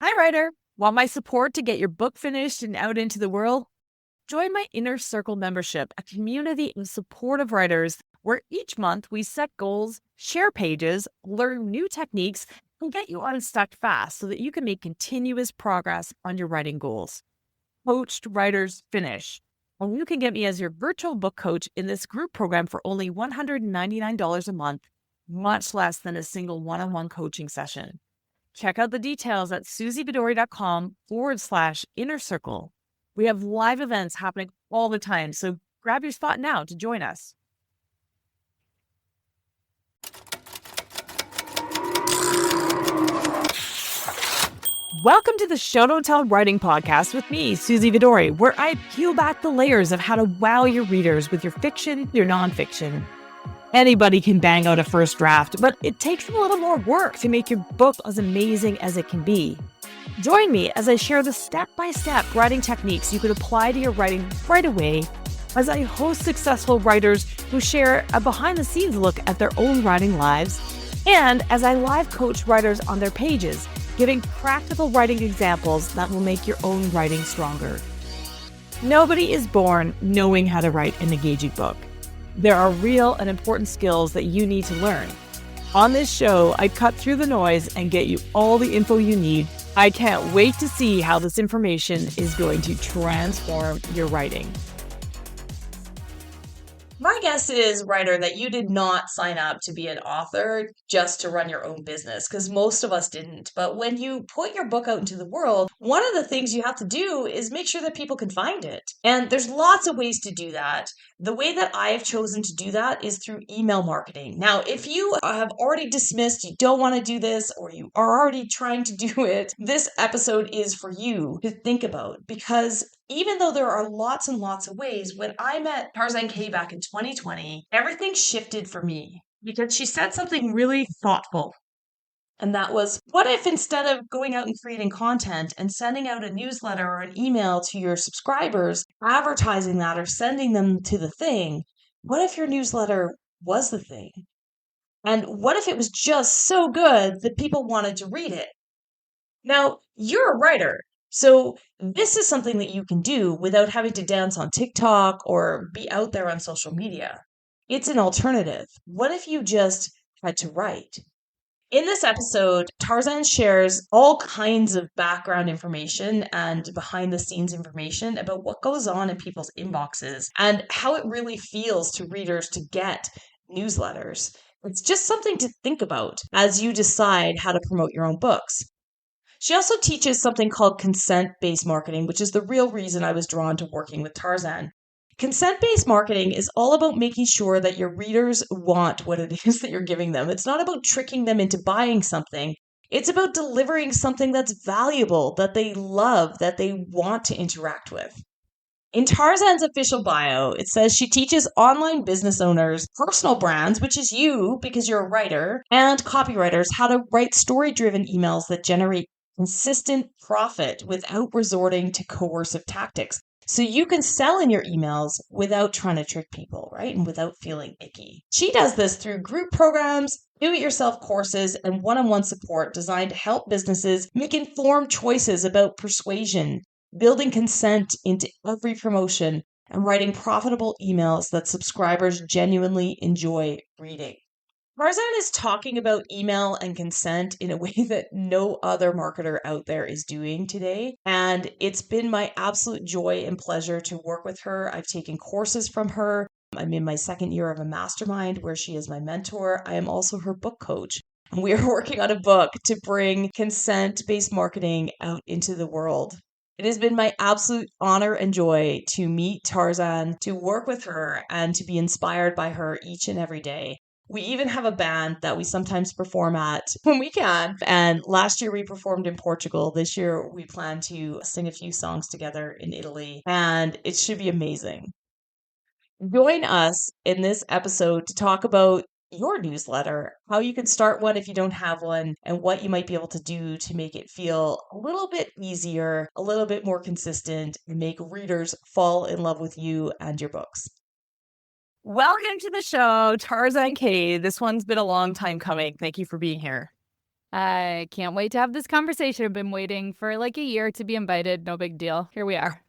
Hi, writer. Want my support to get your book finished and out into the world? Join my Inner Circle membership, a community of supportive writers where each month we set goals, share pages, learn new techniques, and get you unstuck fast so that you can make continuous progress on your writing goals. Coached Writers Finish. And you can get me as your virtual book coach in this group program for only $199 a month, much less than a single one-on-one coaching session. Check out the details at susievidori.com/inner circle. We have live events happening all the time, so grab your spot now to join us. Welcome to the Show Don't Tell Writing Podcast with me, Susie Vidori, where I peel back the layers of how to wow your readers with your fiction, your nonfiction. Anybody can bang out a first draft, but it takes a little more work to make your book as amazing as it can be. Join me as I share the step-by-step writing techniques you could apply to your writing right away, as I host successful writers who share a behind-the-scenes look at their own writing lives, and as I live coach writers on their pages, giving practical writing examples that will make your own writing stronger. Nobody is born knowing how to write an engaging book. There are real and important skills that you need to learn. On this show, I cut through the noise and get you all the info you need. I can't wait to see how this information is going to transform your writing. My guess is, writer, that you did not sign up to be an author just to run your own business, because most of us didn't. But when you put your book out into the world, one of the things you have to do is make sure that people can find it. And there's lots of ways to do that. The way that I have chosen to do that is through email marketing. Now, if you have already dismissed, you don't want to do this, or you are already trying to do it, this episode is for you to think about, because even though there are lots and lots of ways, when I met Tarzan Kay back in 2020, everything shifted for me because she said something really thoughtful. And that was, what if instead of going out and creating content and sending out a newsletter or an email to your subscribers, advertising that or sending them to the thing, what if your newsletter was the thing? And what if it was just so good that people wanted to read it? Now, you're a writer, so this is something that you can do without having to dance on TikTok or be out there on social media. It's an alternative. What if you just had to write? In this episode, Tarzan shares all kinds of background information and behind the scenes information about what goes on in people's inboxes and how it really feels to readers to get newsletters. It's just something to think about as you decide how to promote your own books. She also teaches something called consent-based marketing, which is the real reason I was drawn to working with Tarzan. Consent-based marketing is all about making sure that your readers want what it is that you're giving them. It's not about tricking them into buying something. It's about delivering something that's valuable, that they love, that they want to interact with. In Tarzan's official bio, it says she teaches online business owners, personal brands, which is you because you're a writer, and copywriters how to write story-driven emails that generate consistent profit without resorting to coercive tactics. So you can sell in your emails without trying to trick people, right? And without feeling icky. She does this through group programs, do-it-yourself courses, and one-on-one support designed to help businesses make informed choices about persuasion, building consent into every promotion, and writing profitable emails that subscribers genuinely enjoy reading. Tarzan is talking about email and consent in a way that no other marketer out there is doing today. And it's been my absolute joy and pleasure to work with her. I've taken courses from her. I'm in my second year of a mastermind where she is my mentor. I am also her book coach. And we are working on a book to bring consent-based marketing out into the world. It has been my absolute honor and joy to meet Tarzan, to work with her, and to be inspired by her each and every day. We even have a band that we sometimes perform at when we can. And last year we performed in Portugal. This year we plan to sing a few songs together in Italy, and it should be amazing. Join us in this episode to talk about your newsletter, how you can start one if you don't have one, and what you might be able to do to make it feel a little bit easier, a little bit more consistent, and make readers fall in love with you and your books. Welcome to the show, Tarzan Kay. This one's been a long time coming. Thank you for being here. I can't wait to have this conversation. I've been waiting for like a year to be invited. No big deal. Here we are.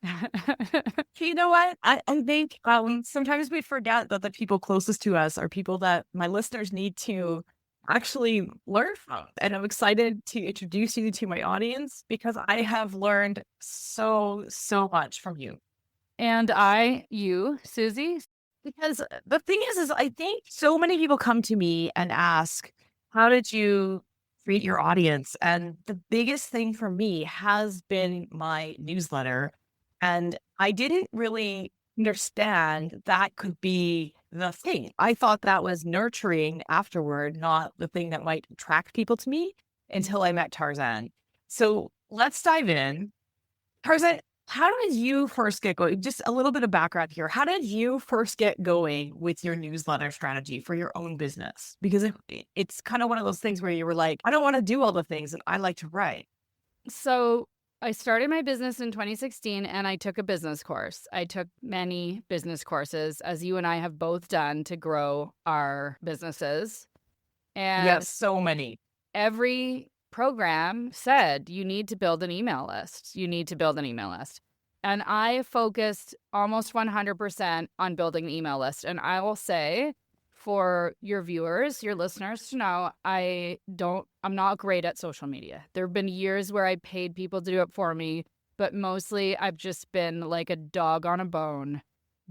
You know what? I think sometimes we forget that the people closest to us are people that my listeners need to actually learn from. And I'm excited to introduce you to my audience because I have learned so much from you. And you, Susie. Because the thing is I think so many people come to me and ask, how did you treat your audience? And the biggest thing for me has been my newsletter. And I didn't really understand that could be the thing. I thought that was nurturing afterward, not the thing that might attract people to me until I met Tarzan. So let's dive in. Tarzan, how did you first get going? Just a little bit of background here. How did you first get going with your newsletter strategy for your own business? Because it's kind of one of those things where you were like, I don't want to do all the things and I like to write. So I started my business in 2016 and I took a business course. I took many business courses, as you and I have both done, to grow our businesses. And yes, so many. Every program said you need to build an email list. You need to build an email list. And I focused almost 100% on building the email list. And I will say, for your viewers, your listeners to know, I'm not great at social media. There have been years where I paid people to do it for me, but mostly I've just been like a dog on a bone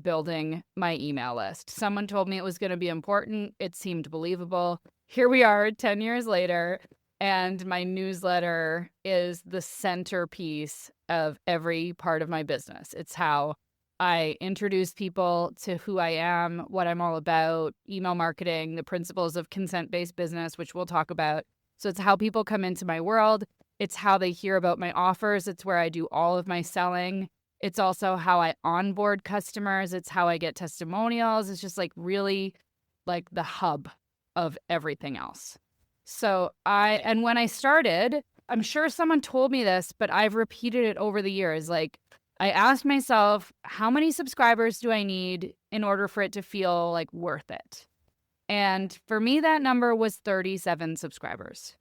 building my email list. Someone told me it was going to be important. It seemed believable. Here we are 10 years later, and my newsletter is the centerpiece of every part of my business. It's how I introduce people to who I am, what I'm all about, email marketing, the principles of consent-based business, which we'll talk about. So it's how people come into my world. It's how they hear about my offers. It's where I do all of my selling. It's also how I onboard customers. It's how I get testimonials. It's just like really like the hub of everything else. So when I started, I'm sure someone told me this, but I've repeated it over the years. Like, I asked myself, how many subscribers do I need in order for it to feel like worth it? And for me, that number was 37 subscribers.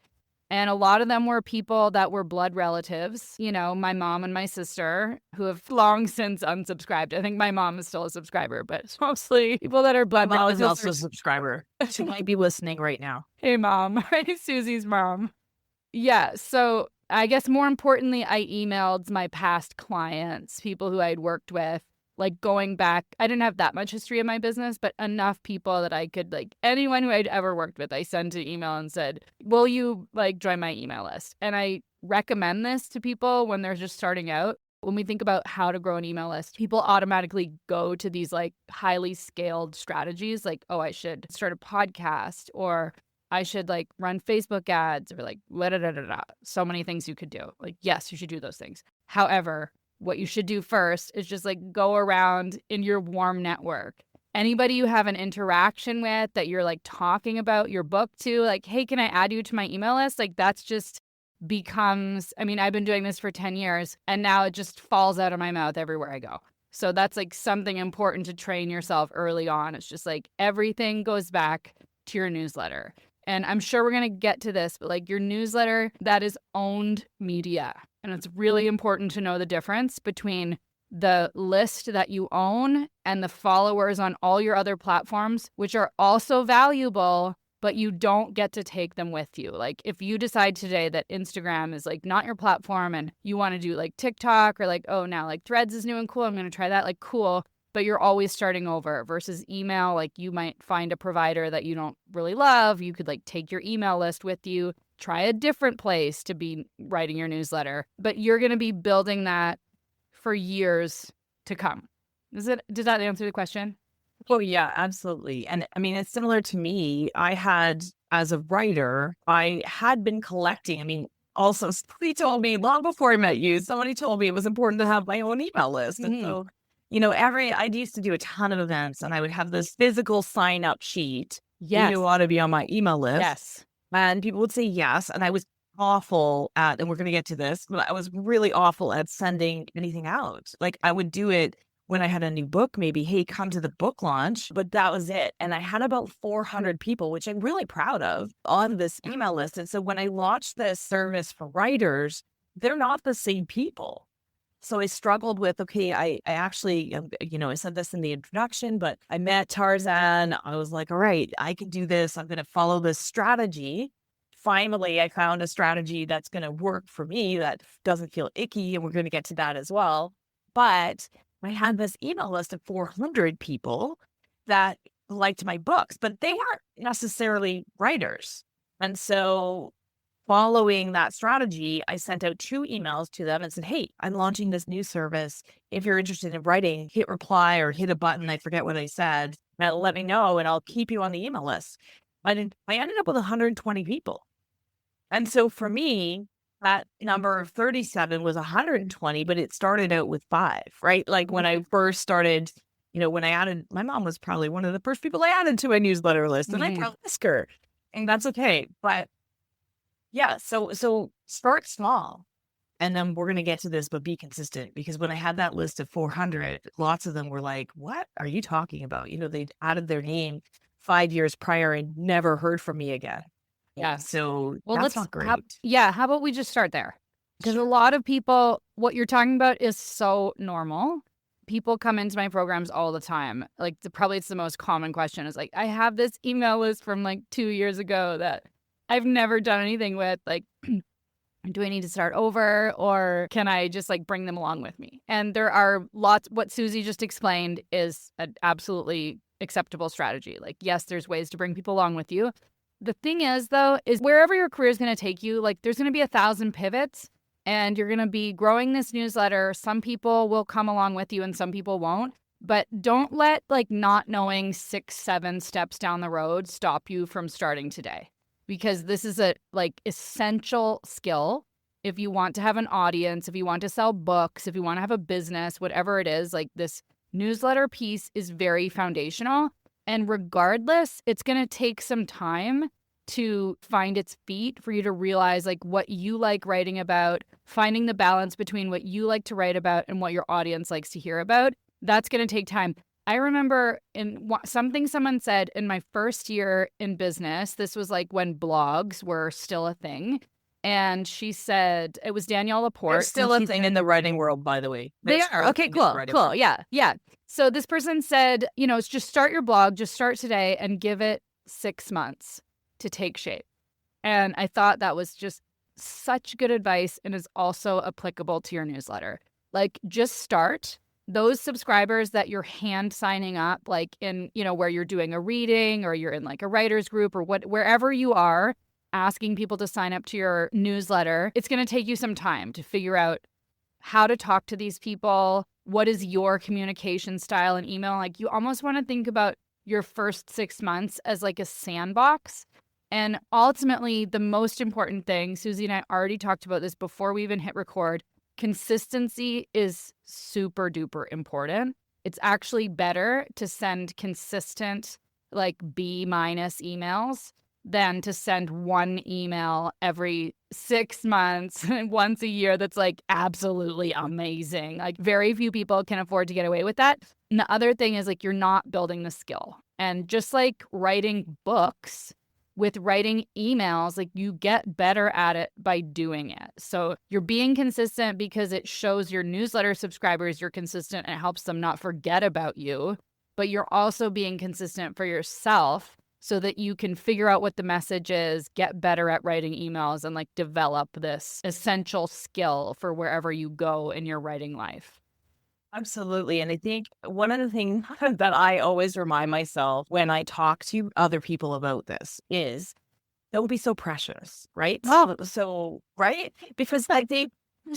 And a lot of them were people that were blood relatives, you know, my mom and my sister, who have long since unsubscribed. I think my mom is still a subscriber, but it's mostly people that are blood relatives. My mom is also a subscriber. She might be listening right now. Hey, Mom. Hey, Susie's mom. Yeah, so I guess more importantly, I emailed my past clients, people who I'd worked with, like going back. I didn't have that much history in my business, but enough people that I could, like, anyone who I'd ever worked with, I sent an email and said, will you like join my email list? And I recommend this to people when they're just starting out. When we think about how to grow an email list, people automatically go to these like highly scaled strategies like, oh, I should start a podcast, or I should like run Facebook ads, or like so many things you could do. Like, yes, you should do those things. However, what you should do first is just like go around in your warm network. Anybody you have an interaction with that you're like talking about your book to, like, hey, can I add you to my email list? Like, that's just becomes, I mean, I've been doing this for 10 years and now it just falls out of my mouth everywhere I go. So that's like something important to train yourself early on. It's just like everything goes back to your newsletter. And I'm sure we're going to get to this, but like your newsletter, that is owned media. And it's really important to know the difference between the list that you own and the followers on all your other platforms, which are also valuable, but you don't get to take them with you. Like if you decide today that Instagram is like not your platform and you want to do like TikTok, or like, oh, now like Threads is new and cool, I'm going to try that, like cool. But you're always starting over. Versus email, like you might find a provider that you don't really love. You could like take your email list with you, try a different place to be writing your newsletter, but you're going to be building that for years to come. Did that answer the question? Oh, yeah, absolutely. And I mean, it's similar to me. I had, as a writer, I had been collecting. I mean, also, somebody told me long before I met you, somebody told me it was important to have my own email list. And so, you know, I used to do a ton of events and I would have this physical sign up sheet. Yes. You want to be on my email list. Yes. And people would say yes. And I was awful at, and we're going to get to this, but I was really awful at sending anything out. Like I would do it when I had a new book, maybe, hey, come to the book launch. But that was it. And I had about 400 people, which I'm really proud of, on this email list. And so when I launched this service for writers, they're not the same people. So I struggled with, okay, I actually, I said this in the introduction, but I met Tarzan. I was like, all right, I can do this. I'm going to follow this strategy. Finally, I found a strategy that's going to work for me that doesn't feel icky. And we're going to get to that as well. But I had this email list of 400 people that liked my books, but they aren't necessarily writers. And so following that strategy, I sent out 2 emails to them and said, hey, I'm launching this new service. If you're interested in writing, hit reply or hit a button. I forget what I said. And let me know and I'll keep you on the email list. I ended up with 120 people. And so for me, that number of 37 was 120, but it started out with 5, right? Like when I first started, when I added, my mom was probably one of the first people I added to my newsletter list, and I probably asked her, and that's okay. But yeah, so start small, and then we're going to get to this, but be consistent, because when I had that list of 400, lots of them were like, what are you talking about? They'd added their name 5 years prior and never heard from me again. Yeah. So that's not great. How about we just start there? Because a lot of people, what you're talking about is so normal. People come into my programs all the time. Like it's the most common question is like, I have this email list from like 2 years ago that I've never done anything with. Like, do I need to start over, or can I just like bring them along with me? And there are lots, what Susie just explained is an absolutely acceptable strategy. Like, yes, there's ways to bring people along with you. The thing is, though, is wherever your career is going to take you, like there's going to be 1,000 pivots and you're going to be growing this newsletter. Some people will come along with you and some people won't. But don't let like not knowing 6, 7 steps down the road stop you from starting today. Because this is a like essential skill if you want to have an audience, if you want to sell books, if you want to have a business, whatever it is. Like this newsletter piece is very foundational. And regardless, it's going to take some time to find its feet for you to realize like what you like writing about, finding the balance between what you like to write about and what your audience likes to hear about. That's going to take time. I remember something someone said in my first year in business. This was like when blogs were still a thing. And she said, it was Danielle Laporte. They're still a thing in the writing world, by the way. They are. Okay, cool. Yeah. So this person said, it's just start your blog, just start today and give it 6 months to take shape. And I thought that was just such good advice and is also applicable to your newsletter. Like just start. Those subscribers that you're hand signing up, like in, where you're doing a reading or you're in like a writer's group or wherever you are asking people to sign up to your newsletter, it's going to take you some time to figure out how to talk to these people. What is your communication style and email? Like you almost want to think about your first 6 months as like a sandbox. And ultimately, the most important thing, Susie and I already talked about this before we even hit record, consistency is super duper important. It's actually better to send consistent like B- emails than to send one email every 6 months once a year that's like absolutely amazing. Like very few people can afford to get away with that. And the other thing is like you're not building the skill. And just like writing books, with writing emails, like you get better at it by doing it. So you're being consistent because it shows your newsletter subscribers you're consistent and it helps them not forget about you. But you're also being consistent for yourself so that you can figure out what the message is, get better at writing emails, and like develop this essential skill for wherever you go in your writing life. Absolutely. And I think one of the things that I always remind myself when I talk to other people about this is don't be so precious, right? So, right? Because I think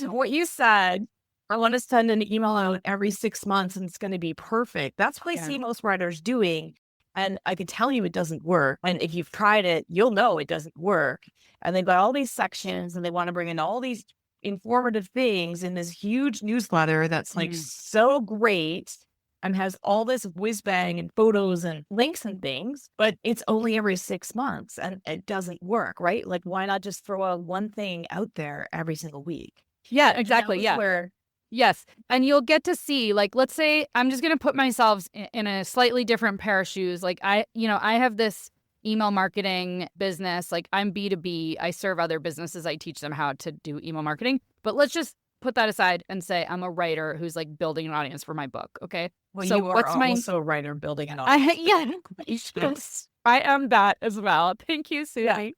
what you said, I want to send an email out every 6 months and it's going to be perfect. That's what I see most writers doing. And I can tell you it doesn't work. And if you've tried it, you'll know it doesn't work. And they've got all these sections and they want to bring in all these informative things in this huge newsletter that's like so great and has all this whiz bang and photos and links and things, but it's only every 6 months and it doesn't work, right? Like, why not just throw out one thing out there every single week? Yeah, exactly. Yeah. Where Yes. And you'll get to see, like, let's say I'm just going to put myself in a slightly different pair of shoes. Like I have this email marketing business. Like I'm B2B. I serve other businesses. I teach them how to do email marketing. But let's just put that aside and say I'm a writer who's like building an audience for my book. Okay. Well, So you are what's my also a writer building an audience. yes, I am that as well. Thank you, Susie. Yeah.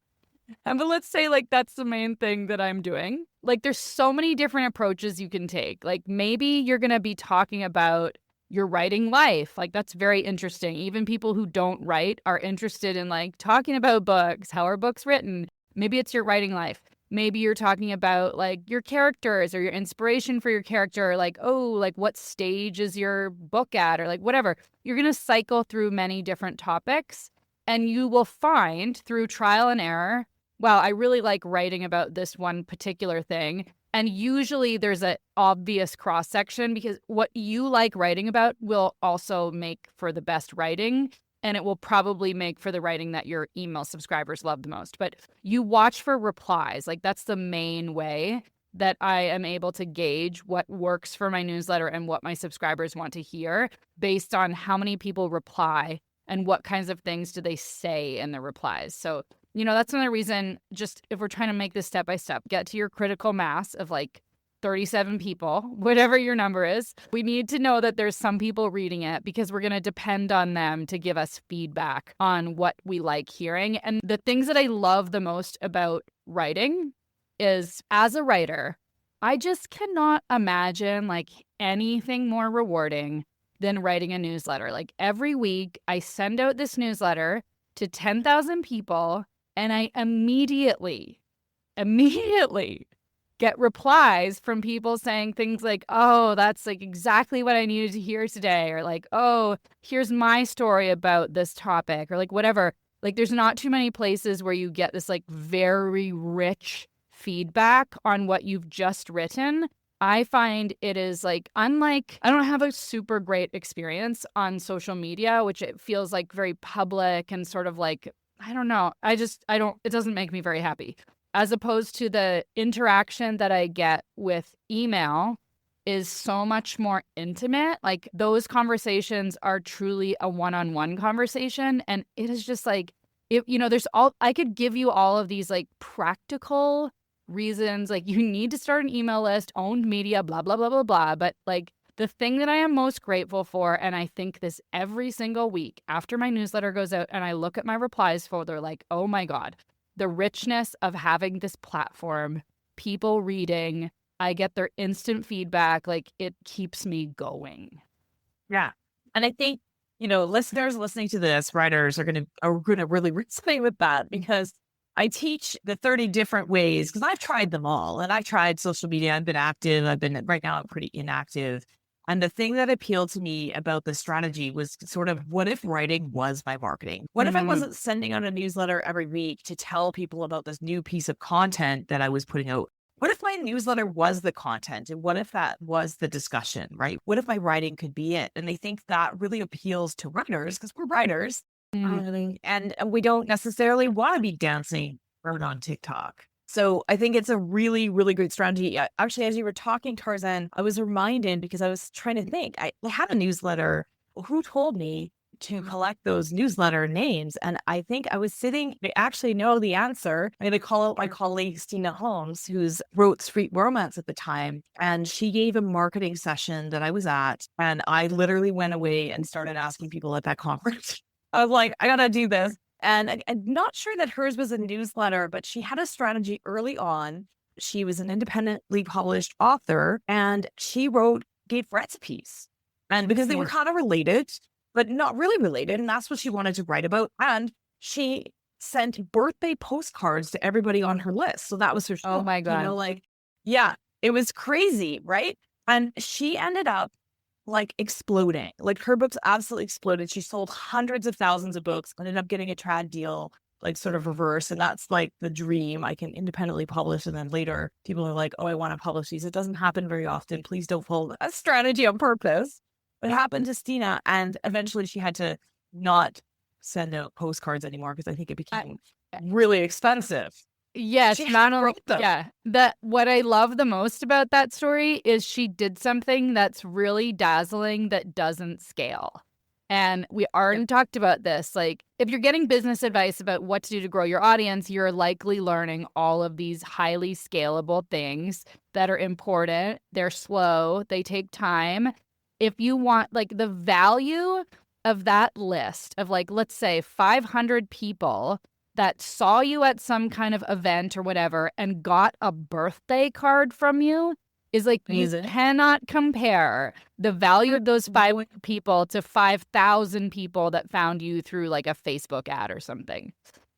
But let's say like that's the main thing that I'm doing. Like there's so many different approaches you can take. Like maybe you're going to be talking about your writing life. Like that's very interesting. Even people who don't write are interested in like talking about books. How are books written? Maybe it's your writing life. Maybe you're talking about like your characters or your inspiration for your character. Like, oh, like what stage is your book at? Or like whatever. You're going to cycle through many different topics and you will find through trial and error, wow, I really like writing about this one particular thing. And usually there's an obvious cross section because what you like writing about will also make for the best writing. And it will probably make for the writing that your email subscribers love the most. But you watch for replies. Like that's the main way that I am able to gauge what works for my newsletter and what my subscribers want to hear based on how many people reply and what kinds of things do they say in the replies. So, that's another reason, just if we're trying to make this step by step, get to your critical mass of like 37 people, whatever your number is. We need to know that there's some people reading it because we're going to depend on them to give us feedback on what we like hearing. And the things that I love the most about writing is, as a writer, I just cannot imagine like anything more rewarding than writing a newsletter. Like every week I send out this newsletter to 10,000 people and I immediately get replies from people saying things like, oh, that's like exactly what I needed to hear today. Or like, oh, here's my story about this topic, or like whatever. Like there's not too many places where you get this like very rich feedback on what you've just written. I find it is like, unlike, I don't have a super great experience on social media, which it feels like very public and sort of like, I don't know. It doesn't make me very happy. As opposed to the interaction that I get with email is so much more intimate. Like those conversations are truly a one-on-one conversation. And it is just like, I could give you all of these like practical reasons, like you need to start an email list, owned media, blah, blah, blah, blah, blah. But like the thing that I am most grateful for, and I think this every single week after my newsletter goes out and I look at my replies folder, like, oh my God, the richness of having this platform, people reading, I get their instant feedback, like it keeps me going. Yeah. And I think, listeners listening to this, writers are going to really resonate with that, because I teach the 30 different ways, because I've tried them all, and I've tried social media. I've been active. Right now I'm pretty inactive. And the thing that appealed to me about the strategy was sort of, what if writing was my marketing? What if I wasn't sending out a newsletter every week to tell people about this new piece of content that I was putting out? What if my newsletter was the content? And what if that was the discussion, right? What if my writing could be it? And I think that really appeals to writers, because we're writers. And we don't necessarily want to be dancing around on TikTok. So I think it's a really, really great strategy. Actually, as you were talking, Tarzan, I was reminded, because I was trying to think, I had a newsletter. Who told me to collect those newsletter names? And I think I actually know the answer. I'm going to call out my colleague, Stina Holmes, who's wrote Street Romance at the time. And she gave a marketing session that I was at. And I literally went away and started asking people at that conference. I was like, I got to do this. And I'm not sure that hers was a newsletter, but she had a strategy early on. She was an independently published author, and she gave recipes. And because they were kind of related, but not really related. And that's what she wanted to write about. And she sent birthday postcards to everybody on her list. So that was her show. Oh my God. Yeah, it was crazy, right? And she ended up like exploding. Like her books absolutely exploded. She sold hundreds of thousands of books, ended up getting a trad deal, like sort of reverse. And that's like the dream. I can independently publish. And then later people are like, oh, I want to publish these. It doesn't happen very often. Please don't follow a strategy on purpose. It happened to Stina. And eventually she had to not send out postcards anymore, because I think it became really expensive. Yes, She not only wrote them. yeah. What I love the most about that story is she did something that's really dazzling that doesn't scale. And we already talked about this. Like, if you're getting business advice about what to do to grow your audience, you're likely learning all of these highly scalable things that are important. They're slow, they take time. If you want, like, the value of that list of, like, let's say 500 people that saw you at some kind of event or whatever and got a birthday card from you is like, you Amazing. cannot compare the value of those 5 people to 5,000 people that found you through like a Facebook ad or something.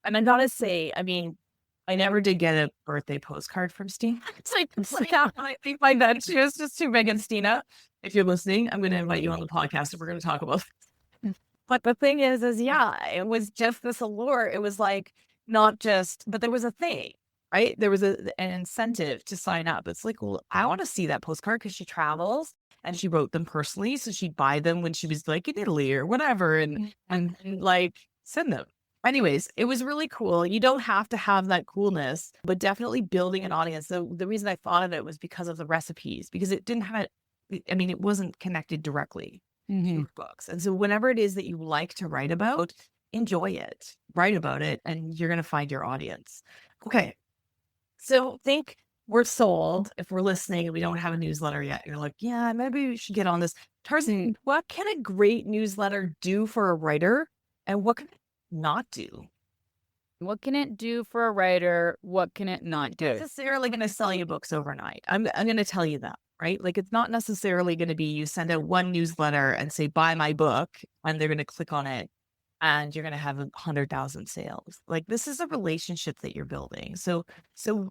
And I gotta say, I mean, I never did get a birthday postcard from Stina. It's like I think my dad, she was just too big. And Stina, if you're listening, I'm going to invite you on the podcast and we're going to talk about this. But the thing is yeah, it was just this allure. It was like not just, but there was a thing, right? There was an incentive to sign up. It's like, well, I want to see that postcard because she travels and she wrote them personally. So she'd buy them when she was like in Italy or whatever and like send them. Anyways, it was really cool. You don't have to have that coolness, but definitely building an audience. So the reason I thought of it was because of the recipes, because it didn't have it. I mean, it wasn't connected directly to books. And so whenever it is that you like to write about, enjoy it, write about it, and you're going to find your audience. Okay. So think we're sold if we're listening and we don't have a newsletter yet. You're like, yeah, maybe we should get on this. Tarzan, what can a great newsletter do for a writer and what can it not do? What can it do for a writer? What can it not do? Not necessarily going to sell you books overnight. I'm going to tell you that, right? Like it's not necessarily going to be you send out one newsletter and say, buy my book, and they're going to click on it and you're going to have 100,000 sales. Like this is a relationship that you're building. So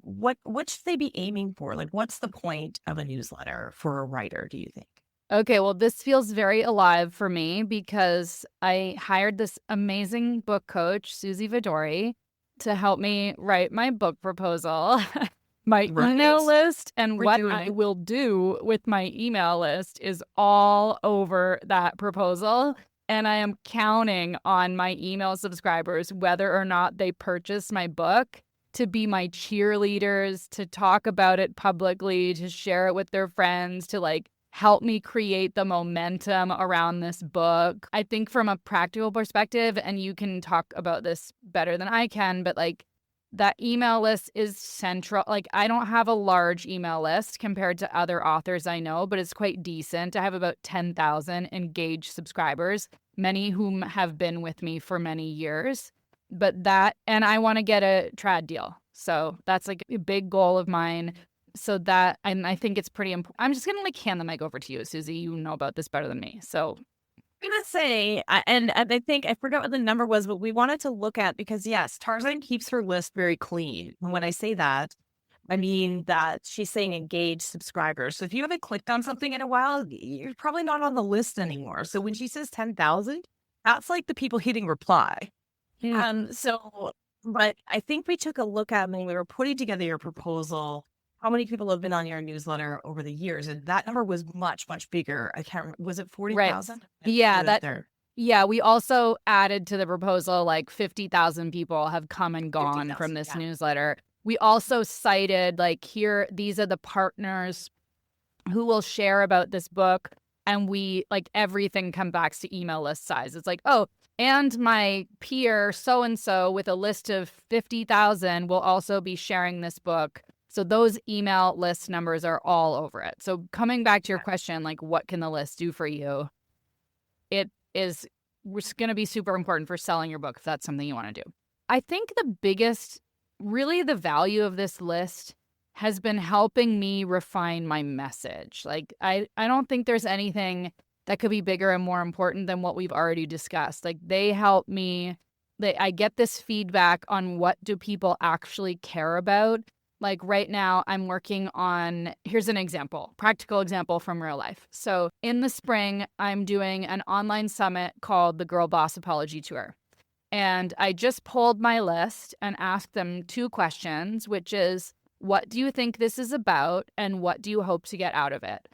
what should they be aiming for? Like what's the point of a newsletter for a writer, do you think? Okay, well, this feels very alive for me because I hired this amazing book coach, Susie Vidori, to help me write my book proposal, my email list, and what I will do with my email list is all over that proposal. And I am counting on my email subscribers, whether or not they purchase my book, to be my cheerleaders, to talk about it publicly, to share it with their friends, to like help me create the momentum around this book. I think from a practical perspective, and you can talk about this better than I can, but like that email list is central. Like I don't have a large email list compared to other authors I know, but it's quite decent. I have about 10,000 engaged subscribers, many whom have been with me for many years. But that, and I want to get a trad deal. So that's like a big goal of mine. So that, and I think it's pretty important. I'm just going to like hand the mic over to you, Susie. You know about this better than me. So I'm going to say, and I think I forgot what the number was, but we wanted to look at, because yes, Tarzan keeps her list very clean. And when I say that, I mean that she's saying engaged subscribers. So if you haven't clicked on something in a while, you're probably not on the list anymore. So when she says 10,000, that's like the people hitting reply. But I think we took a look at when we were putting together your proposal, how many people have been on your newsletter over the years, and that number was much, much bigger. I can't remember. Was it 40,000? Right. Yeah, yeah, we also added to the proposal like 50,000 people have come and gone from this newsletter. We also cited like here, these are the partners who will share about this book, and we like everything comes back to email list size. It's like, oh, and my peer so-and-so with a list of 50,000 will also be sharing this book. So those email list numbers are all over it. So coming back to your question, like what can the list do for you? It is going to be super important for selling your book if that's something you want to do. I think really the value of this list has been helping me refine my message. Like I don't think there's anything that could be bigger and more important than what we've already discussed. Like they help me, I get this feedback on what do people actually care about. Like right now I'm working on, here's an example, practical example from real life. So in the spring, I'm doing an online summit called the Girl Boss Apology Tour. And I just polled my list and asked them 2 questions, which is, what do you think this is about? And what do you hope to get out of it?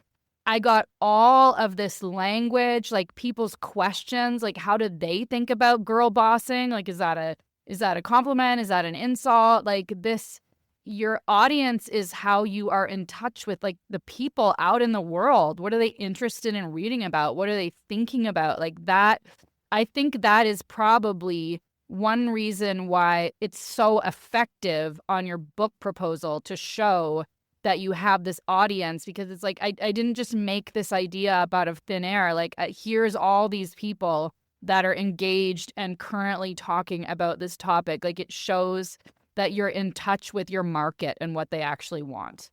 I got all of this language, like people's questions, like how do they think about girl bossing? Like, is that a Is that a compliment? Is that an insult? Like this, your audience is how you are in touch with like the people out in the world. What are they interested in reading about? What are they thinking about? Like that, I think that is probably one reason why it's so effective on your book proposal to show that you have this audience, because it's like, I didn't just make this idea up out of thin air. Like, here's all these people that are engaged and currently talking about this topic. Like, it shows that you're in touch with your market and what they actually want.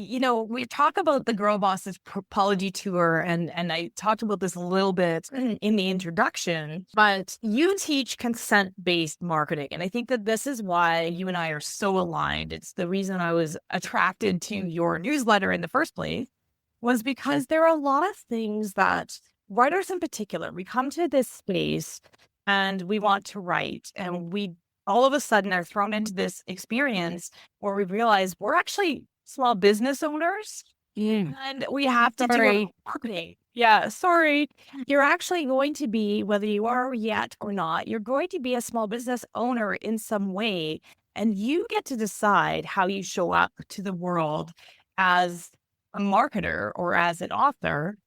You know, we talk about the Girl Bosses Apology Tour, and I talked about this a little bit in the introduction, but you teach consent-based marketing. And I think that this is why you and I are so aligned. It's the reason I was attracted to your newsletter in the first place, was because there are a lot of things that writers in particular, we come to this space and we want to write, and we all of a sudden are thrown into this experience where we realize we're actually small business owners and we have to do our marketing. Yeah, sorry. You're actually going to be, whether you are yet or not, you're going to be a small business owner in some way. And you get to decide how you show up to the world as a marketer or as an author.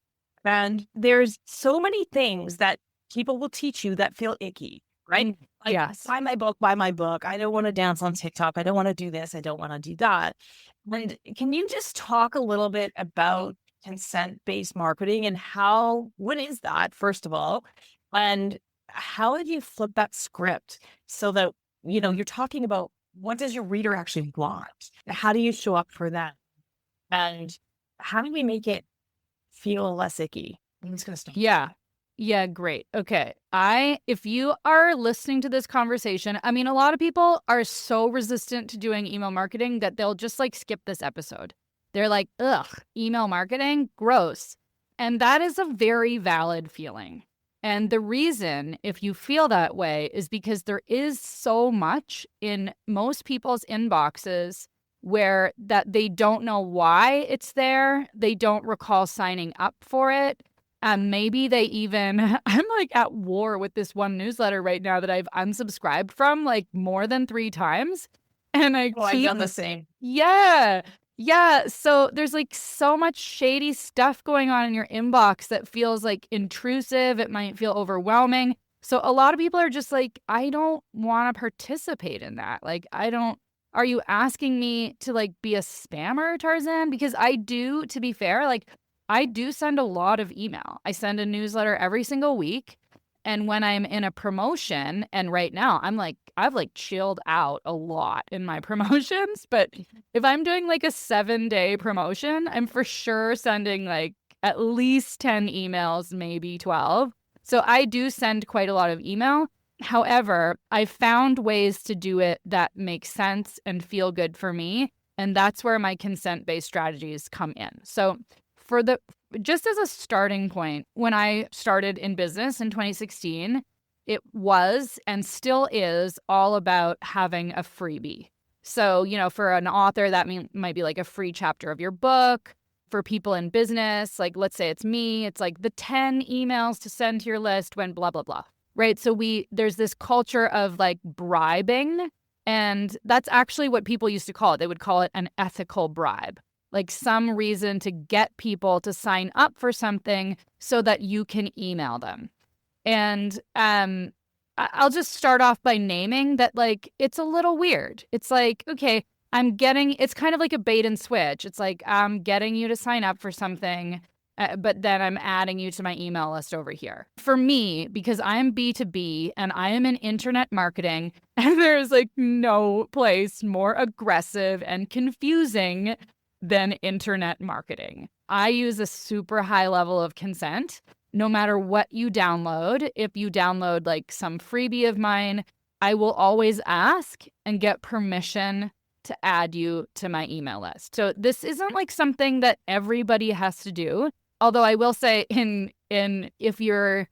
And there's so many things that people will teach you that feel icky, right? Like, Yes. buy my book, buy my book. I don't want to dance on TikTok. I don't want to do this. I don't want to do that. And can you just talk a little bit about consent-based marketing and what is that, first of all? And how did you flip that script so that, you're talking about what does your reader actually want? How do you show up for them? And how do we make it feel less icky? I'm just going to stop. Yeah, great. Okay. If you are listening to this conversation, I mean, a lot of people are so resistant to doing email marketing that they'll just like skip this episode. They're like, ugh, email marketing, gross. And that is a very valid feeling. And the reason, if you feel that way, is because there is so much in most people's inboxes where that they don't know why it's there. They don't recall signing up for it. Maybe they even, I'm like at war with this one newsletter right now that I've unsubscribed from like more than 3 times. And I've done the same. Yeah. Yeah. So there's like so much shady stuff going on in your inbox that feels like intrusive. It might feel overwhelming. So a lot of people are just like, I don't want to participate in that. Like, are you asking me to like be a spammer, Tarzan? Because I do, to be fair, like, I do send a lot of email. I send a newsletter every single week. And when I'm in a promotion, and right now I've like chilled out a lot in my promotions, but if I'm doing like a 7-day promotion, I'm for sure sending like at least 10 emails, maybe 12. So I do send quite a lot of email. However, I found ways to do it that make sense and feel good for me. And that's where my consent-based strategies come in. So just as a starting point, when I started in business in 2016, it was and still is all about having a freebie. So, for an author, that might be like a free chapter of your book. For people in business, like let's say it's me, it's like the 10 emails to send to your list when blah, blah, blah. Right. So there's this culture of like bribing. And that's actually what people used to call it. They would call it an ethical bribe. Like some reason to get people to sign up for something so that you can email them. And I'll just start off by naming that, like, it's a little weird. It's like, okay, it's kind of like a bait and switch. It's like, I'm getting you to sign up for something, but then I'm adding you to my email list over here. For me, because I'm B2B and I am in internet marketing, and there's like no place more aggressive and confusing than internet marketing. I use a super high level of consent. No matter what you download, if you download like some freebie of mine, I will always ask and get permission to add you to my email list. So this isn't like something that everybody has to do. Although I will say if you're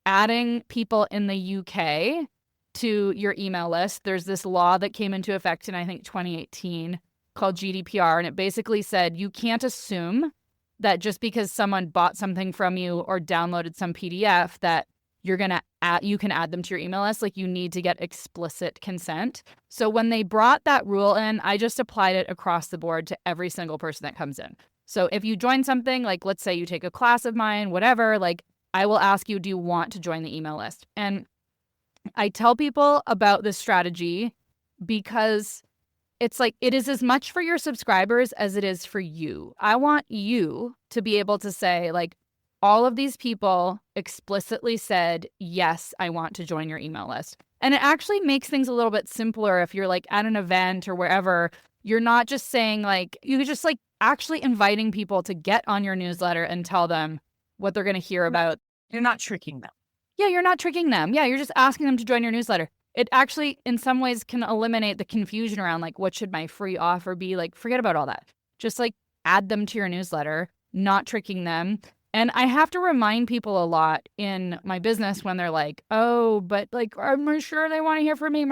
adding people in the UK to your email list, there's this law that came into effect in, I think, 2018 called GDPR. And it basically said you can't assume that just because someone bought something from you or downloaded some PDF that you can add them to your email list. Like, you need to get explicit consent. So when they brought that rule in, I just applied it across the board to every single person that comes in. So if you join something, like let's say you take a class of mine, whatever, like I will ask you, do you want to join the email list? And I tell people about this strategy because it's like, it is as much for your subscribers as it is for you. I want you to be able to say, like, all of these people explicitly said, yes, I want to join your email list. And it actually makes things a little bit simpler if you're like at an event or wherever. You're not just saying like, you just like actually inviting people to get on your newsletter and tell them what they're going to hear about. You're not tricking them. Yeah, you're not tricking them. Yeah, you're just asking them to join your newsletter. It actually, in some ways, can eliminate the confusion around like, what should my free offer be? Like, forget about all that. Just like add them to your newsletter, not tricking them. And I have to remind people a lot in my business when they're like, oh, but like, I'm sure they want to hear from me.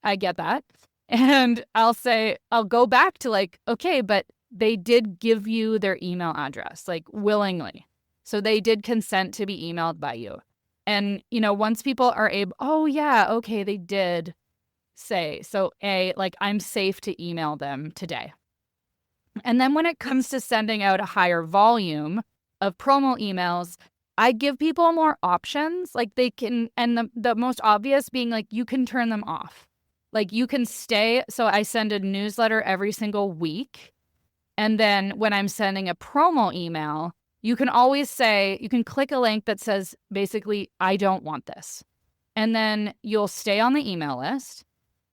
I get that. And I'll go back to like, okay, but they did give you their email address, like willingly. So they did consent to be emailed by you. And, you know, once people are able, oh, yeah, okay, they did say, so like I'm safe to email them today. And then when it comes to sending out a higher volume of promo emails, I give people more options. Like they can, and the most obvious being like, you can turn them off. Like you can stay. So I send a newsletter every single week. And then when I'm sending a promo email, you can always say, you can click a link that says, basically, I don't want this. And then you'll stay on the email list,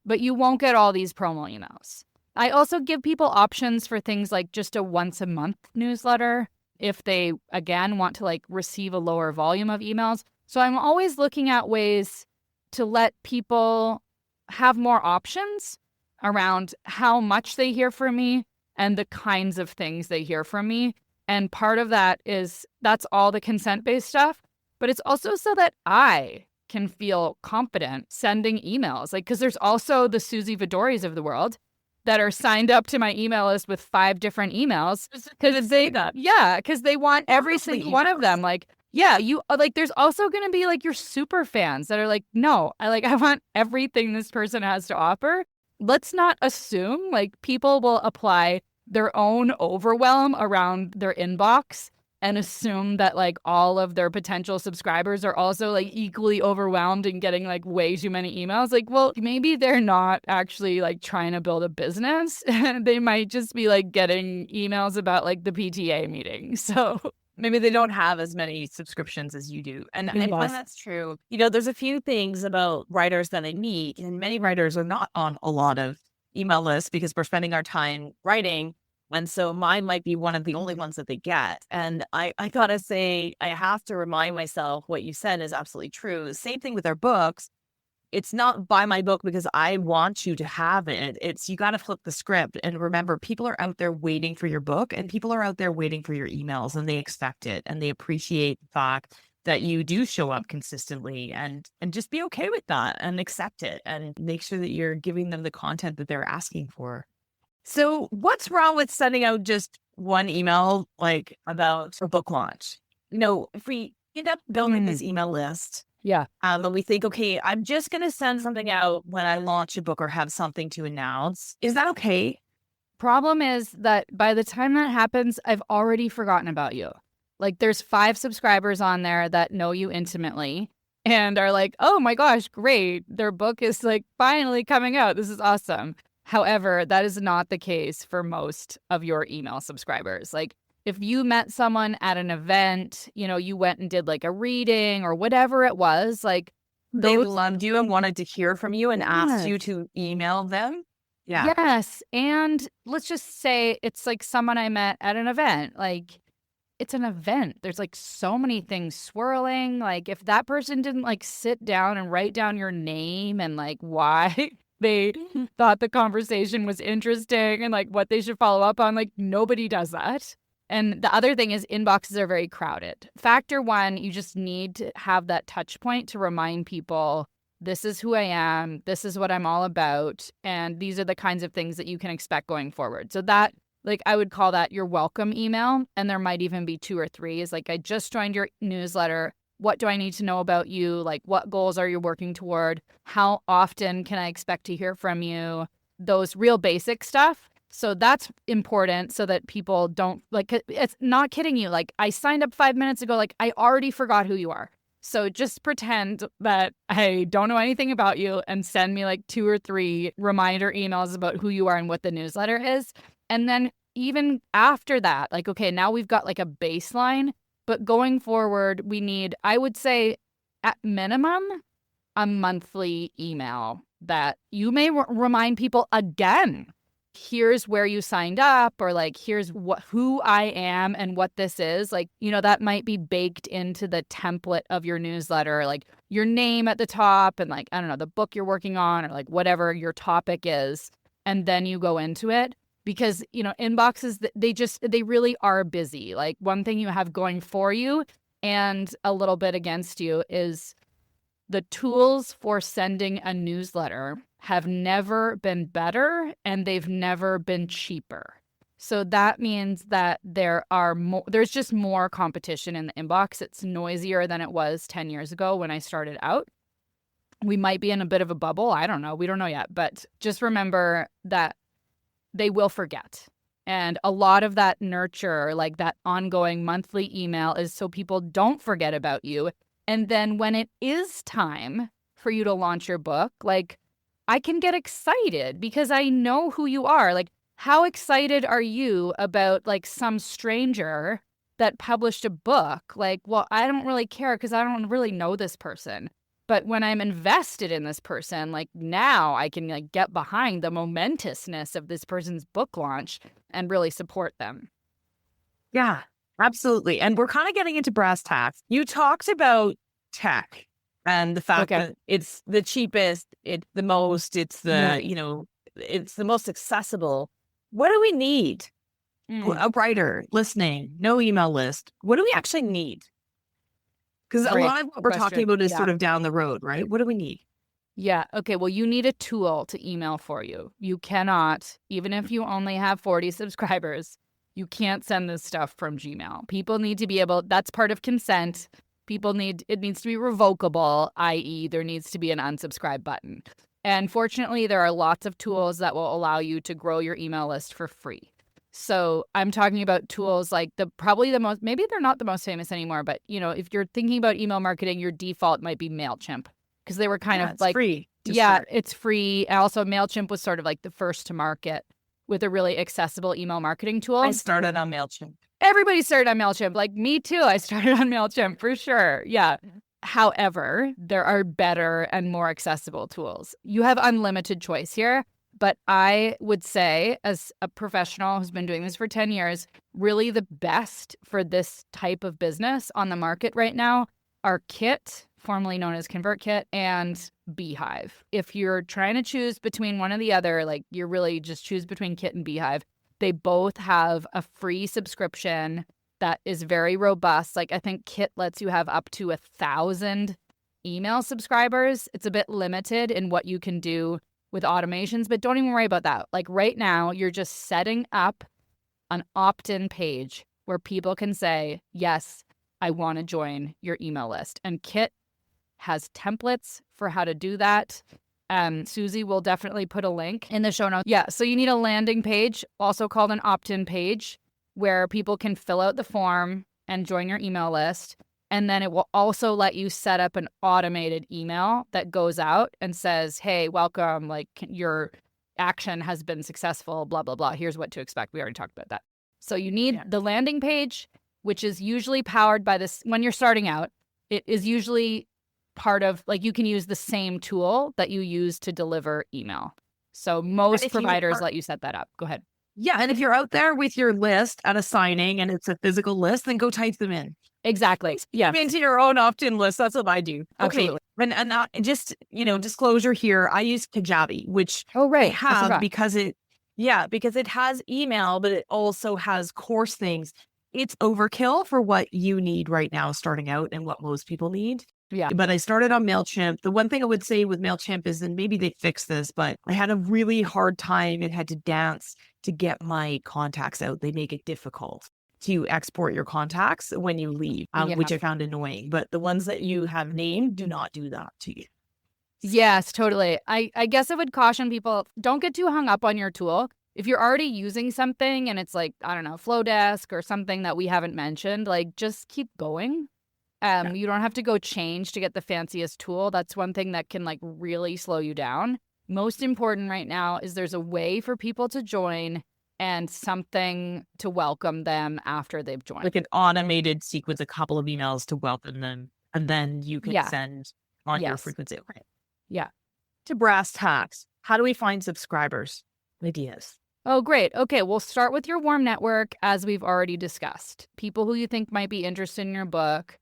but you won't get all these promo emails. I also give people options for things like just a once a month newsletter if they, again, want to like receive a lower volume of emails. So I'm always looking at ways to let people have more options around how much they hear from me and the kinds of things they hear from me. And part of that is that's all the consent-based stuff, but it's also so that I can feel confident sending emails. Like, because there's also the Susie Vidoris of the world that are signed up to my email list with 5 different emails because they want every single one of them. Like, yeah, you like. There's also going to be like your super fans that are like, no, I want everything this person has to offer. Let's not assume like people will apply their own overwhelm around their inbox and assume that like all of their potential subscribers are also like equally overwhelmed and getting like way too many emails. Like, well, maybe they're not actually like trying to build a business. They might just be like getting emails about like the PTA meeting. So maybe they don't have as many subscriptions as you do. And I find that's true. You know, there's a few things about writers that I meet, and many writers are not on a lot of email lists because we're spending our time writing. And so mine might be one of the only ones that they get. And I gotta say, I have to remind myself what you said is absolutely true. The same thing with our books. It's not buy my book because I want you to have it. It's you got to flip the script. And remember, people are out there waiting for your book, and people are out there waiting for your emails, and they expect it, and they appreciate the fact that you do show up consistently, and just be okay with that and accept it and make sure that you're giving them the content that they're asking for. So what's wrong with sending out just one email, like about a book launch? You know, if we end up building this email list, and we think, okay, I'm just going to send something out when I launch a book or have something to announce. Is that okay? Problem is that by the time that happens, I've already forgotten about you. Like there's 5 subscribers on there that know you intimately and are like, oh my gosh, great. Their book is like finally coming out. This is awesome. However, that is not the case for most of your email subscribers. Like if you met someone at an event, you know, you went and did like a reading or whatever it was, like they loved you and wanted to hear from you and asked you to email them. Yeah. Yes. And let's just say it's like someone I met at an event. Like it's an event. There's like so many things swirling. Like if that person didn't like sit down and write down your name and like why they thought the conversation was interesting and like what they should follow up on, like nobody does that. And the other thing is inboxes are very crowded. Factor 1, you just need to have that touch point to remind people, this is who I am, this is what I'm all about, and these are the kinds of things that you can expect going forward. So that, like, I would call that your welcome email, and there might even be 2 or 3 is like, I just joined your newsletter. what do I need to know about you? Like, what goals are you working toward? How often can I expect to hear from you? Those real basic stuff. So that's important so that people don't, like, it's not kidding you. Like, I signed up 5 minutes ago. Like, I already forgot who you are. So just pretend that I don't know anything about you and send me like 2 or 3 reminder emails about who you are and what the newsletter is. And then even after that, like, okay, now we've got like a baseline, but going forward, we need, I would say at minimum, a monthly email that you may remind people again. Here's where you signed up, or like, here's who I am and what this is. Like, that might be baked into the template of your newsletter, like your name at the top and like, I don't know, the book you're working on or like whatever your topic is. And then you go into it because, inboxes, they really are busy. Like one thing you have going for you and a little bit against you is the tools for sending a newsletter have never been better and they've never been cheaper. So that means that there's just more competition in the inbox. It's noisier than it was 10 years ago when I started out. We might be in a bit of a bubble. I don't know. We don't know yet. But just remember that they will forget. And a lot of that nurture, like that ongoing monthly email, is so people don't forget about you. And then when it is time for you to launch your book, like, I can get excited because I know who you are. Like, how excited are you about like some stranger that published a book? Like, well, I don't really care because I don't really know this person. But when I'm invested in this person, like now I can like get behind the momentousness of this person's book launch and really support them. Yeah, absolutely. And we're kind of getting into brass tacks. You talked about tech and the fact that it's the cheapest, it's the most, it's the, it's the most accessible. What do we need? A writer listening, no email list. What do we actually need? Because a lot of what we're talking about is sort of down the road, right? What do we need? Yeah. Okay. Well, you need a tool to email for you. You cannot, even if you only have 40 subscribers, you can't send this stuff from Gmail. People need to be able, that's part of consent. It needs to be revocable, i.e. there needs to be an unsubscribe button. And fortunately, there are lots of tools that will allow you to grow your email list for free. So I'm talking about tools like maybe they're not the most famous anymore, but if you're thinking about email marketing, your default might be MailChimp because they were kind of like free. It's free. And also MailChimp was sort of like the first to market with a really accessible email marketing tool. I started on MailChimp. Everybody started on MailChimp. Like me too. I started on MailChimp for sure. Yeah. However, there are better and more accessible tools. You have unlimited choice here. But I would say, as a professional who's been doing this for 10 years, really the best for this type of business on the market right now are Kit, formerly known as ConvertKit, and Beehive. If you're trying to choose between one or the other, like you really just choose between Kit and Beehive. They both have a free subscription that is very robust. Like I think Kit lets you have up to 1,000 email subscribers. It's a bit limited in what you can do with automations, but don't even worry about that. Like right now, you're just setting up an opt-in page where people can say, yes, I want to join your email list. And Kit has templates for how to do that. Susie will definitely put a link in the show notes. Yeah, so you need a landing page, also called an opt-in page, where people can fill out the form and join your email list. And then it will also let you set up an automated email that goes out and says, hey, welcome, like your action has been successful, blah, blah, blah. Here's what to expect. We already talked about that. So you need the landing page, which is usually powered by this. When you're starting out, it is usually part of, like, you can use the same tool that you use to deliver email. So most providers let you set that up. Go ahead. Yeah. And if you're out there with your list at a signing and it's a physical list, then go type them in. Exactly. Yeah. Into your own opt-in list. That's what I do. Absolutely. Okay. And just, disclosure here, I use Kajabi, which I have because it has email, but it also has course things. It's overkill for what you need right now starting out and what most people need. Yeah. But I started on MailChimp. The one thing I would say with MailChimp is, and maybe they fixed this, but I had a really hard time and had to dance to get my contacts out. They make it difficult to export your contacts when you leave, Yeah. which I found annoying. But the ones that you have named do not do that to you. Yes, totally. I guess I would caution people, don't get too hung up on your tool. If you're already using something and it's like, I don't know, Flowdesk or something that we haven't mentioned, like just keep going. You don't have to go change to get the fanciest tool. That's one thing that can like really slow you down. Most important right now is there's a way for people to join and something to welcome them after they've joined. Like an automated sequence, a couple of emails to welcome them, and then you can send on your frequency. Right. Yeah. To brass tacks, how do we find subscribers? Ideas. Oh, great. Okay, we'll start with your warm network, as we've already discussed. People who you think might be interested in your book.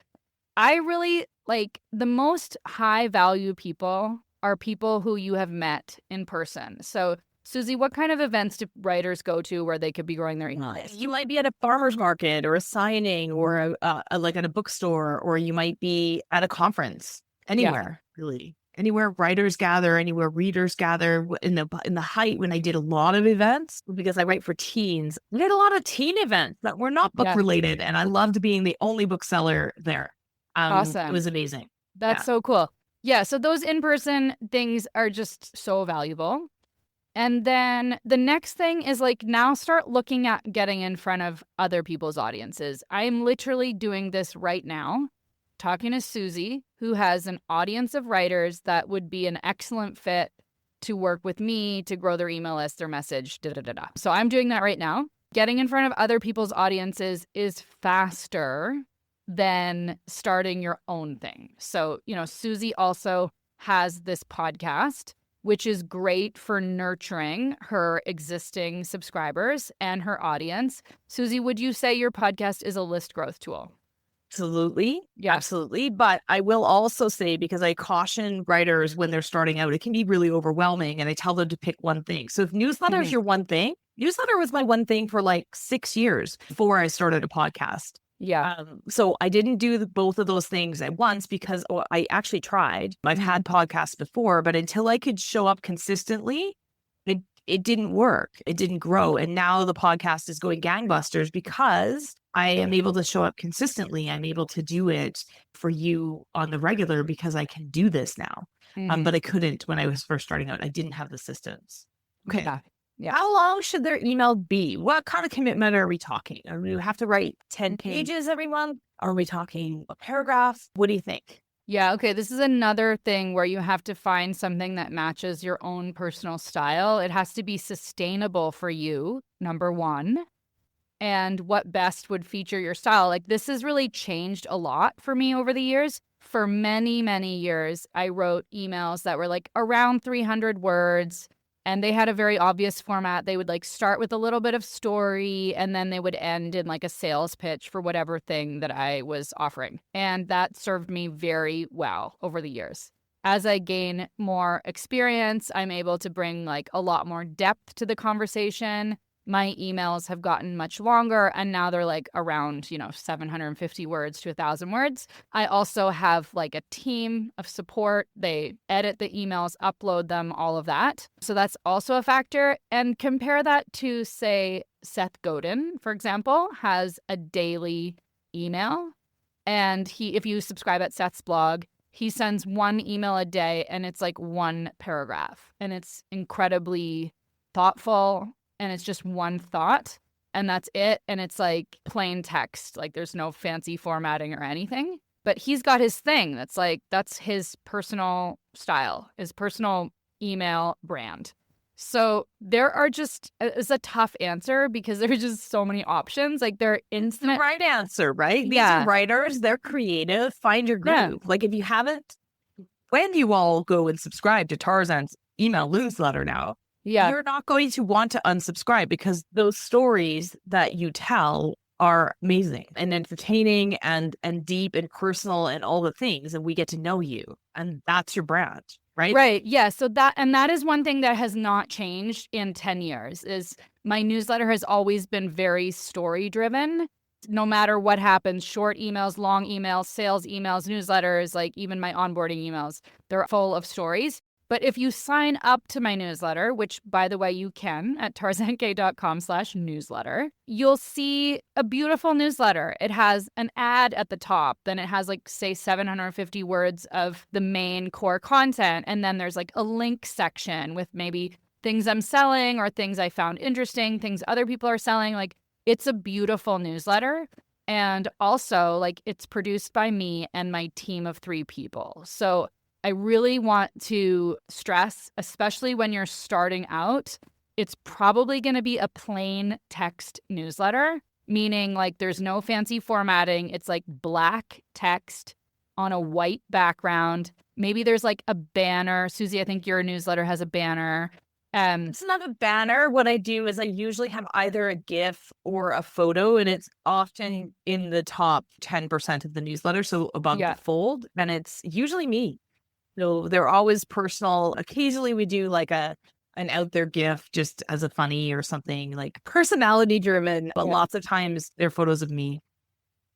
I really like the most high value people are people who you have met in person. So, Susie, what kind of events do writers go to where they could be growing their email list? You might be at a farmer's market or a signing or like at a bookstore, or you might be at a conference. Anywhere, really. Anywhere writers gather, anywhere readers gather. In the height, when I did a lot of events, because I write for teens, we did a lot of teen events that were not book related, and I loved being the only bookseller there. Awesome. It was amazing. That's so cool. Yeah, so those in-person things are just so valuable. And then the next thing is like now start looking at getting in front of other people's audiences. I am literally doing this right now, talking to Susie, who has an audience of writers that would be an excellent fit to work with me to grow their email list, their message, da-da-da-da. So I'm doing that right now. Getting in front of other people's audiences is faster than starting your own thing. So, Susie also has this podcast, which is great for nurturing her existing subscribers and her audience. Susie, would you say your podcast is a list growth tool? Absolutely. Yeah, absolutely. But I will also say, because I caution writers when they're starting out, it can be really overwhelming, and I tell them to pick one thing. So if newsletter is your one thing, newsletter was my one thing for like 6 years before I started a podcast. Yeah. So I didn't do both of those things at once because I actually tried. I've had podcasts before, but until I could show up consistently, it didn't work. It didn't grow. And now the podcast is going gangbusters because I am able to show up consistently. I'm able to do it for you on the regular because I can do this now. But I couldn't when I was first starting out. I didn't have the systems. Okay. Yeah. How long should their email be? What kind of commitment are we talking? Do we have to write 10 pages every month? Are we talking a paragraph? What do you think? Yeah, okay. This is another thing where you have to find something that matches your own personal style. It has to be sustainable for you, number one, and what best would feature your style. Like, this has really changed a lot for me over the years. For many, many years, I wrote emails that were like around 300 words. And they had a very obvious format. They would like start with a little bit of story, and then they would end in like a sales pitch for whatever thing that I was offering. And that served me very well over the years. As I gain more experience, I'm able to bring like a lot more depth to the conversation. My emails have gotten much longer, and now they're like around, 750 words to 1,000 words. I also have like a team of support. They edit the emails, upload them, all of that. So that's also a factor. And compare that to, say, Seth Godin, for example, has a daily email. And if you subscribe at Seth's blog, he sends one email a day, and it's like one paragraph. And it's incredibly thoughtful. And it's just one thought, and that's it. And it's like plain text. Like there's no fancy formatting or anything. But he's got his thing. That's his personal style, his personal email brand. So it's a tough answer because there's just so many options. Like they're instant. The right answer, right? These are writers. They're creative. Find your groove. Yeah. Like if you haven't, when you all go and subscribe to Tarzan's email newsletter now, you're not going to want to unsubscribe because those stories that you tell are amazing and entertaining and deep and personal and all the things. And we get to know you. And that's your brand, right? Right. Yeah. So that is one thing that has not changed in 10 years is my newsletter has always been very story driven. No matter what happens, short emails, long emails, sales emails, newsletters, like even my onboarding emails, they're full of stories. But if you sign up to my newsletter, which by the way, you can at tarzankay.com/newsletter, you'll see a beautiful newsletter. It has an ad at the top. Then it has like, say, 750 words of the main core content. And then there's like a link section with maybe things I'm selling or things I found interesting, things other people are selling. Like, it's a beautiful newsletter. And also, like, it's produced by me and my team of 3 people. So I really want to stress, especially when you're starting out, it's probably going to be a plain text newsletter, meaning like there's no fancy formatting. It's like black text on a white background. Maybe there's like a banner. Susie, I think your newsletter has a banner. It's not a banner. What I do is I usually have either a GIF or a photo, and it's often in the top 10% of the newsletter, so above the fold, and it's usually me. So they're always personal. Occasionally we do like an out there GIF just as a funny or something, like personality driven, but lots of times they're photos of me.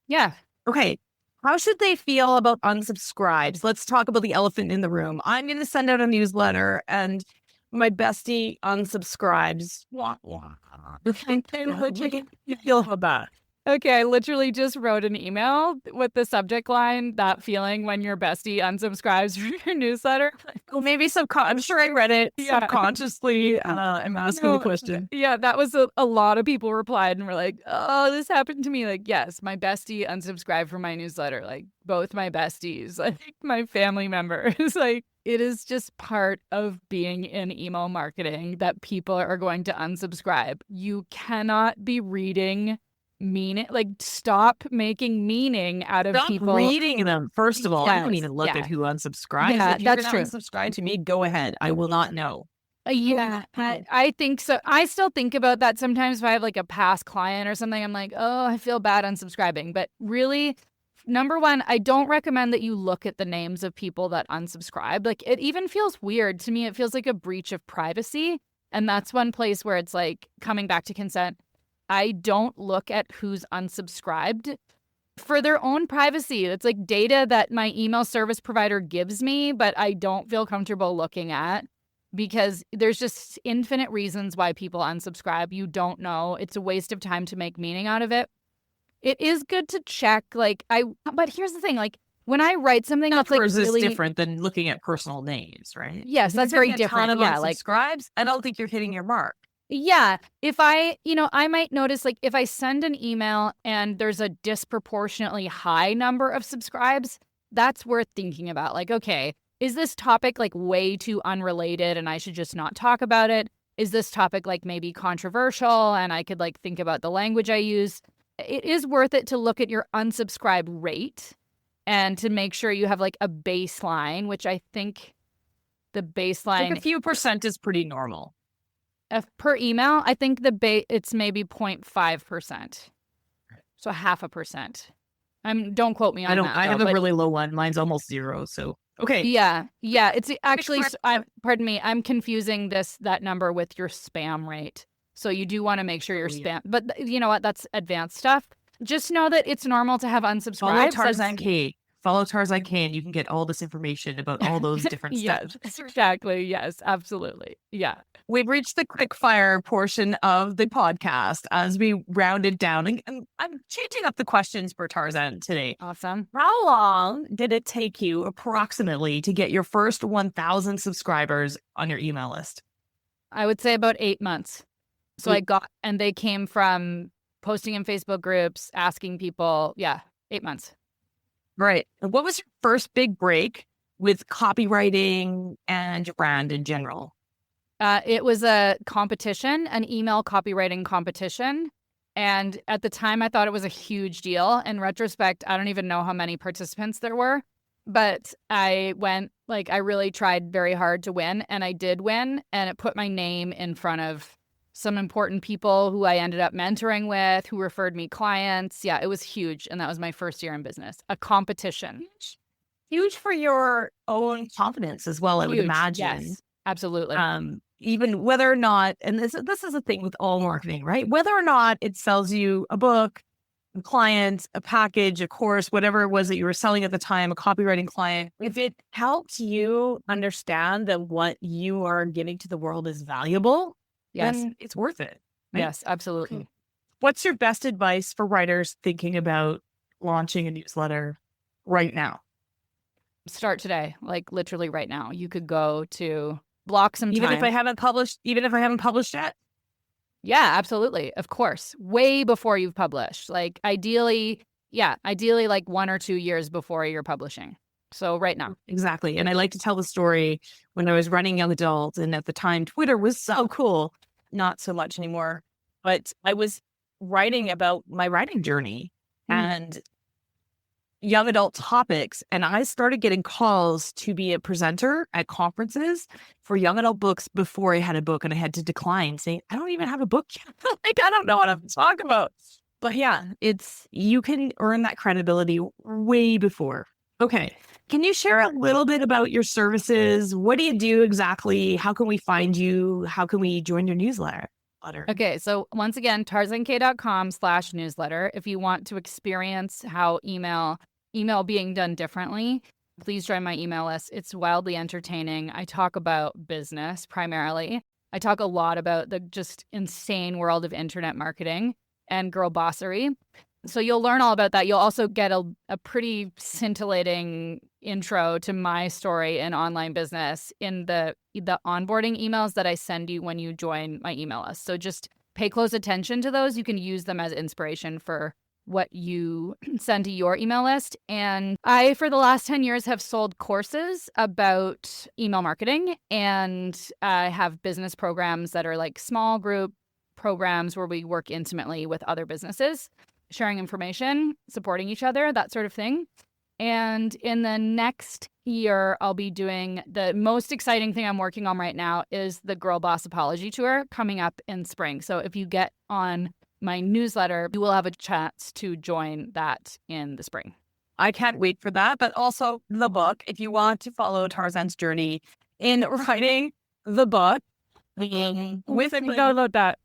Yeah. Okay. How should they feel about unsubscribes? Let's talk about the elephant in the room. I'm going to send out a newsletter and my bestie unsubscribes. How do you feel about that? Okay, I literally just wrote an email with the subject line, that feeling when your bestie unsubscribes from your newsletter. Well, maybe I'm sure I read it subconsciously. I'm asking the question. Yeah, that was a lot of people replied and were like, oh, this happened to me. Like, yes, my bestie unsubscribed from my newsletter. Like, both my besties, like my family members. Like, it is just part of being in email marketing that people are going to unsubscribe. You cannot be reading meaning, like, stop making meaning out of people reading them. First of all, I don't even look at who unsubscribes. Yeah, if you're that's true. Unsubscribe to me, go ahead. I will not know. I think so. I still think about that sometimes. If I have like a past client or something, I'm like, oh, I feel bad unsubscribing. But really, number one, I don't recommend that you look at the names of people that unsubscribe. Like, it even feels weird to me. It feels like a breach of privacy. And that's one place where it's like, coming back to consent, I don't look at who's unsubscribed for their own privacy. It's like data that my email service provider gives me, but I don't feel comfortable looking at because there's just infinite reasons why people unsubscribe. You don't know. It's a waste of time to make meaning out of it. It is good to check, but here's the thing, like, when I write something that's like really different than looking at personal names, right? Yes, that's very different. Yeah, like unsubscribes, I don't think you're hitting your mark. Yeah. If I might notice, like, if I send an email and there's a disproportionately high number of subscribes, that's worth thinking about. Like, okay, is this topic like way too unrelated and I should just not talk about it? Is this topic like maybe controversial and I could like think about the language I use? It is worth it to look at your unsubscribe rate and to make sure you have like a baseline, which I think the baseline, like a few percent is pretty normal. Per email, I think it's maybe 0.5%. So 0.5%. Don't quote me on that. I have a really low one. Mine's almost 0. So, okay. Yeah. It's actually, pardon me, I'm confusing that number with your spam rate. So you do want to make sure your spam, but you know what? That's advanced stuff. Just know that it's normal to have unsubscribes. Follow Tarzan Kay. Follow Tarzan Kay and you can get all this information about all those different steps. Yes, exactly. Yes, absolutely. Yeah. We've reached the quick fire portion of the podcast as we round it down. And I'm changing up the questions for Tarzan today. Awesome. How long did it take you approximately to get your first 1,000 subscribers on your email list? I would say about 8 months. So and they came from posting in Facebook groups, asking people. Yeah, 8 months. Right. And what was your first big break with copywriting and your brand in general? It was a competition, an email copywriting competition. And at the time, I thought it was a huge deal. In retrospect, I don't even know how many participants there were. But I really tried very hard to win. And I did win. And it put my name in front of some important people who I ended up mentoring with, who referred me clients. Yeah, it was huge. And that was my first year in business. A competition. Huge for your own confidence as well, I would imagine. Yes, absolutely. Even whether or not, and this is the thing with all marketing, right? Whether or not it sells you a book, client, a package, a course, whatever it was that you were selling at the time, a copywriting client, if it helps you understand that what you are giving to the world is valuable, then it's worth it. Right? Yes, absolutely. What's your best advice for writers thinking about launching a newsletter right now? Start today, like literally right now. You could go to block some Even time. if I haven't published yet? Yeah, absolutely. Of course. Way before you've published. Like ideally like 1 or 2 years before you're publishing. So right now. Exactly. And I like to tell the story when I was running young adult, and at the time Twitter was so cool. Not so much anymore. But I was writing about my writing journey and young adult topics. And I started getting calls to be a presenter at conferences for young adult books before I had a book, and I had to decline, saying, I don't even have a book yet. Like, I don't know what I'm talking about. But yeah, you can earn that credibility way before. Okay. Can you share a little bit about your services? What do you do exactly? How can we find you? How can we join your newsletter? Okay, so once again, tarzankay.com/newsletter. If you want to experience how email being done differently, please join my email list. It's wildly entertaining. I talk about business primarily. I talk a lot about the just insane world of internet marketing and girl bossery. So you'll learn all about that. You'll also get a pretty scintillating intro to my story in online business in the onboarding emails that I send you when you join my email list. So just pay close attention to those. You can use them as inspiration for what you send to your email list. And I, for the last 10 years, have sold courses about email marketing. And I have business programs that are like small group programs where we work intimately with other businesses, sharing information, supporting each other, that sort of thing. And in the next year, I'll be doing the most exciting thing I'm working on right now is the Girl Boss Apology Tour coming up in spring. So if you get on my newsletter, you will have a chance to join that in the spring. I can't wait for that. But also the book, if you want to follow Tarzan's journey in writing the book, with about that.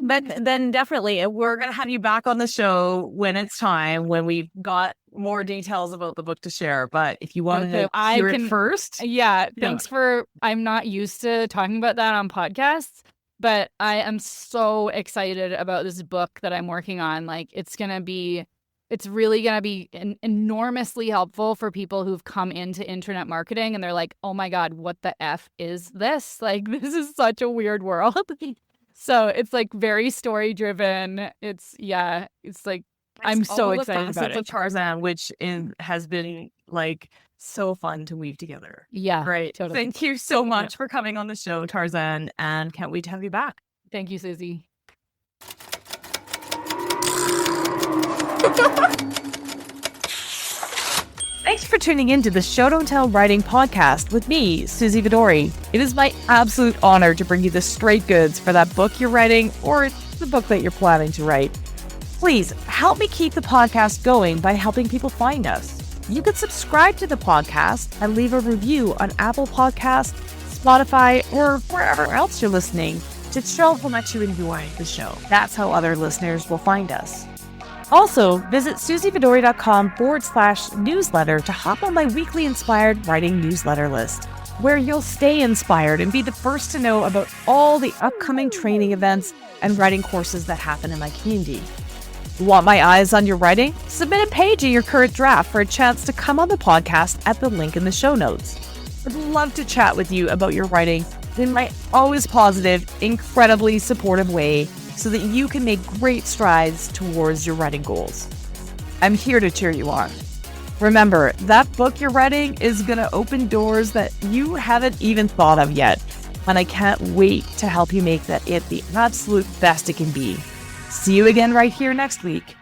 But then definitely we're going to have you back on the show when it's time, when we've got more details about the book to share. But if you want to hear it first. Yeah. Thanks for, I'm not used to talking about that on podcasts, but I am so excited about this book that I'm working on. Like it's really going to be enormously helpful for people who've come into internet marketing and they're like, oh my God, what the F is this? Like, this is such a weird world. So it's like very story driven. It's like, I'm so excited about it. Tarzan, which has been like so fun to weave together. Yeah. Great. Totally. Thank you so much for coming on the show, Tarzan, and can't wait to have you back. Thank you, Susie. Thanks for tuning in to the Show Don't Tell Writing Podcast with me, Susie Vidori. It is my absolute honor to bring you the straight goods for that book you're writing or the book that you're planning to write. Please help me keep the podcast going by helping people find us. You can subscribe to the podcast and leave a review on Apple Podcasts, Spotify, or wherever else you're listening to show how much you enjoy the show. That's how other listeners will find us. Also, visit susievidori.com/newsletter to hop on my weekly inspired writing newsletter list, where you'll stay inspired and be the first to know about all the upcoming training events and writing courses that happen in my community. Want my eyes on your writing? Submit a page in your current draft for a chance to come on the podcast at the link in the show notes. I'd love to chat with you about your writing in my always positive, incredibly supportive way, so that you can make great strides towards your writing goals. I'm here to cheer you on. Remember, that book you're writing is going to open doors that you haven't even thought of yet, and I can't wait to help you make that it the absolute best it can be. See you again right here next week.